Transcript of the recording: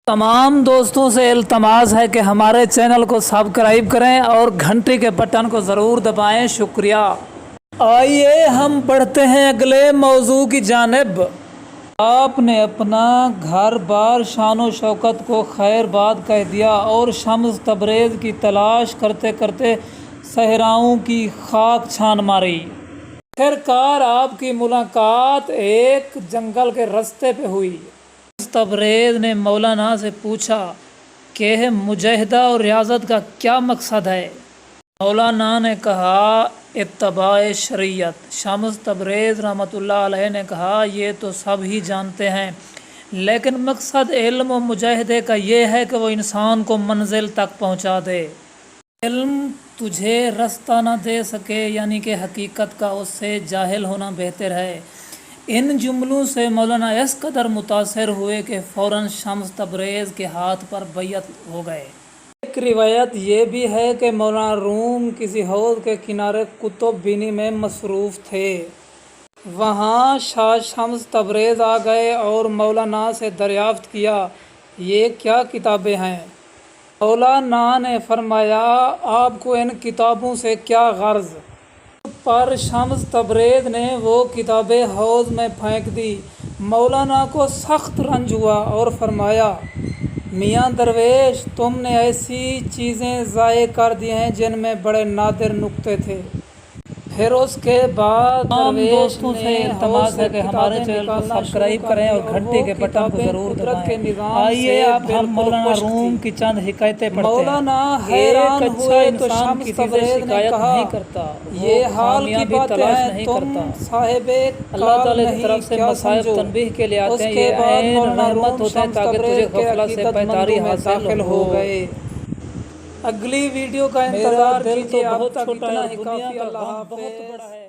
तमाम दोस्तों से इल्तमास है कि हमारे चैनल को सब्सक्राइब करें और घंटी के बटन को ज़रूर दबाएं। शुक्रिया। आइए हम बढ़ते हैं अगले मौजू की जानिब। आपने अपना घर बार शान शौकत को खैरबाद कह दिया और शम्स तबरेज़ की तलाश करते करते सहराओं की खाक छान मारी। आखिरकार आपकी मुलाकात एक जंगल के रास्ते पे हुई। तबरेज़ ने मौलाना से पूछा कि मुजाहिदा और रियाज़त का क्या मकसद है। मौलाना ने कहा इत्तबाए शरीयत। शम्स तबरेज़ रहमतुल्लाह अलैह ने कहा ये तो सब ही जानते हैं, लेकिन मकसद इल्म और मुजाहिदे का ये है कि वो इंसान को मंजिल तक पहुंचा दे। इल्म तुझे रास्ता ना दे सके यानी कि हकीकत का, उससे जाहिल होना बेहतर है। इन जुमलों से मौलाना इस कदर मुतासर हुए कि फ़ौरन शम्स तबरेज़ के हाथ पर बैयत हो गए। एक रिवायत ये भी है कि मौलाना रूम किसी हौज़ के किनारे कुतुब बीनी में मसरूफ़ थे। वहाँ शाह शम्स तबरेज़ आ गए और मौलाना से दरियाफ़्त किया ये क्या किताबें हैं। मौलाना ने फरमाया आपको इन किताबों से क्या गर्ज़। पर शम्स तबरेज़ ने वो किताबें हौज़ में फेंक दी। मौलाना को सख्त रंज हुआ और फरमाया मियाँ दरवेश, तुमने ऐसी चीज़ें ज़ाये कर दी हैं जिनमें बड़े नादिर नुक्ते थे। फिर उसके बाद दोस्तों से इल्तमास है कि हमारे चैनल को सब्सक्राइब करें और घंटे के बटन को ज़रूर दबाएं। आइए अब हम मौलाना रूम की चंद हिकायतें पढ़ते हैं। मौलाना हैरान हुए तो शम्स तबरेज़ ने कहा नहीं करता, ये हाल की बातें हैं, तुम साहिबे अल्लाह ताला की तरफ से मसाइब तनबीह के लिए आते हैं। ये ऐन रहमत होते हैं ताकि तुझे गफलत से बेदारी हासिल हो गए। अगली वीडियो का इंतजार कीजिए। अब तक इतना ही काफी। अल्लाह बहुत बड़ा है।